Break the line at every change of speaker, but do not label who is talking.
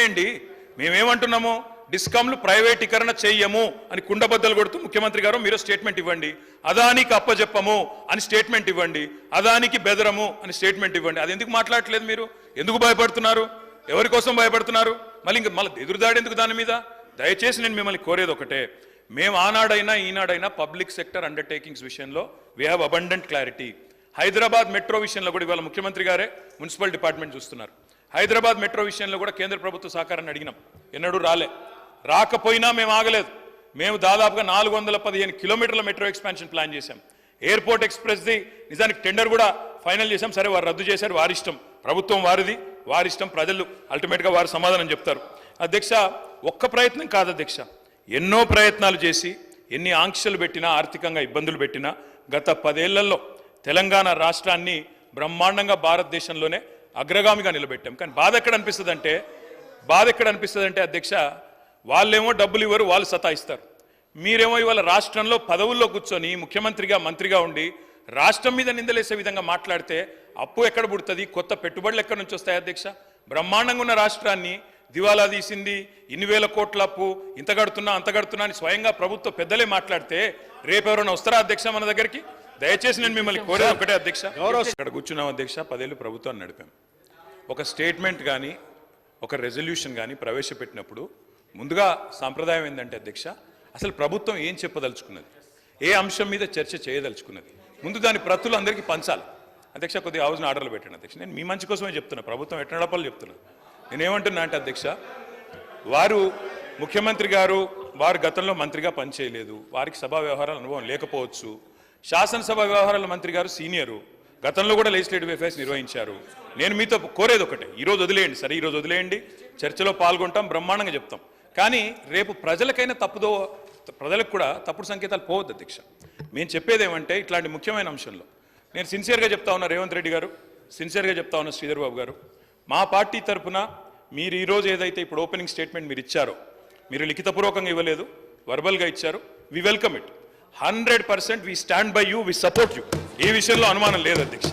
వదిలేయండి. మేమేమంటున్నాము, డిస్కామ్లు ప్రైవేటీకరణ చెయ్యము అని కుండబద్దలు కొడుతూ ముఖ్యమంత్రి గారు మీరు స్టేట్మెంట్ ఇవ్వండి. అదానికి అప్పజెప్పము అని స్టేట్మెంట్ ఇవ్వండి. అదానికి బెదరము అని స్టేట్మెంట్ ఇవ్వండి. అది ఎందుకు మాట్లాడట్లేదు మీరు? ఎందుకు భయపడుతున్నారు? ఎవరి కోసం భయపడుతున్నారు? మళ్ళీ ఎదురుదాడి ఎందుకు దాని మీద? దయచేసి నేను మిమ్మల్ని కోరేది ఒకటే, మేము ఆనాడైనా ఈనాడైనా పబ్లిక్ సెక్టర్ అండర్టేకింగ్స్ విషయంలో we have abundant clarity. Hyderabad metro విషయంలో కూడా ఇవాళ ముఖ్యమంత్రి గారే మున్సిపల్ డిపార్ట్మెంట్ చూస్తున్నారు. హైదరాబాద్ మెట్రో విషయంలో కూడా కేంద్ర ప్రభుత్వ సహకారాన్ని అడిగినాం, ఎన్నడూ రాలే. రాకపోయినా మేము ఆగలేదు. మేము దాదాపుగా 415 కిలోమీటర్ల మెట్రో ఎక్స్పాన్షన్ ప్లాన్ చేశాం. ఎయిర్పోర్ట్ ఎక్స్ప్రెస్ది నిజానికి టెండర్ కూడా ఫైనల్ చేశాం. సరే, వారు రద్దు చేశారు, వారిష్టం. ప్రభుత్వం వారిది, వారిష్టం. ప్రజలు అల్టిమేట్గా వారు సమాధానం చెప్తారు. అధ్యక్ష, ఒక్క ప్రయత్నం కాదు అధ్యక్ష, ఎన్నో ప్రయత్నాలు చేసి ఎన్ని ఆంక్షలు పెట్టినా, ఆర్థికంగా ఇబ్బందులు పెట్టినా గత 10 ఏళ్లలో తెలంగాణ రాష్ట్రాన్ని బ్రహ్మాండంగా భారతదేశంలోనే అగ్రగామిగా నిలబెట్టాం. కానీ బాధ ఎక్కడ అనిపిస్తుంది అంటే అధ్యక్ష, వాళ్ళేమో డబ్బులు ఇవ్వరు, వాళ్ళు సతాయిస్తారు. మీరేమో ఇవాళ రాష్ట్రంలో పదవుల్లో కూర్చొని ముఖ్యమంత్రిగా మంత్రిగా ఉండి రాష్ట్రం మీద నిందలేసే విధంగా మాట్లాడితే అప్పు ఎక్కడ పుడుతుంది? కొత్త పెట్టుబడులు ఎక్కడి నుంచి వస్తాయి అధ్యక్ష? బ్రహ్మాండంగా ఉన్న రాష్ట్రాన్ని దివాలా తీసింది, ఇన్ని వేల కోట్ల అప్పు, ఇంత కడుతున్నా అంత కడుతున్నా అని స్వయంగా ప్రభుత్వ పెద్దలే మాట్లాడితే రేపు ఎవరైనా వస్తారా అధ్యక్ష మన దగ్గరికి? దయచేసి నేను మిమ్మల్ని కోరేది ఒకటే అధ్యక్ష, ఇక్కడ కూర్చున్నాం అధ్యక్ష, 10 ఏళ్ళు ప్రభుత్వాన్ని నడిపాం. ఒక స్టేట్మెంట్ కానీ ఒక రెజల్యూషన్ కానీ ప్రవేశపెట్టినప్పుడు ముందుగా సాంప్రదాయం ఏంటంటే అధ్యక్ష, అసలు ప్రభుత్వం ఏం చెప్పదలుచుకున్నది, ఏ అంశం మీద చర్చ చేయదలుచుకున్నది, ముందు దాని ప్రతులు అందరికీ పంచాలి. అధ్యక్ష, కొద్దిగా హౌస్ని ఆర్డర్లు పెట్టండి అధ్యక్ష. నేను మీ మంచి కోసమే చెప్తున్నా, ప్రభుత్వం ఎట్లా నడపాలో చెప్తున్నా. నేనేమంటున్నా అంటే అధ్యక్ష, వారు ముఖ్యమంత్రి గారు వారు గతంలో మంత్రిగా పనిచేయలేదు, వారికి సభా వ్యవహారాల అనుభవం లేకపోవచ్చు. శాసనసభ వ్యవహారాల మంత్రి గారు సీనియరు, గతంలో కూడా లెజిస్లేటివ్ అఫైర్స్ నిర్వహించారు. నేను మీతో కోరేది ఒకటే, ఈరోజు వదిలేయండి, సరే ఈరోజు వదిలేయండి, చర్చలో పాల్గొంటాం, బ్రహ్మాండంగా చెప్తాం. కానీ రేపు ప్రజలకైనా ప్రజలకు కూడా తప్పుడు సంకేతాలు పోవద్దు అధ్యక్ష. మేము చెప్పేది ఏమంటే, ఇట్లాంటి ముఖ్యమైన అంశంలో నేను సిన్సియర్గా చెప్తా ఉన్నా, రేవంత్ రెడ్డి గారు సిన్సియర్గా చెప్తా ఉన్నా, శ్రీధర్ బాబు గారు, మా పార్టీ తరఫున మీరు ఈరోజు ఏదైతే ఇప్పుడు ఓపెనింగ్ స్టేట్మెంట్ మీరు ఇచ్చారో, మీరు లిఖితపూర్వకంగా ఇవ్వలేదు, వర్బల్గా ఇచ్చారు, we welcome it. 100% we stand by you, we support you. ఈ విషయంలో అనుమానం లేదు అధ్యక్ష.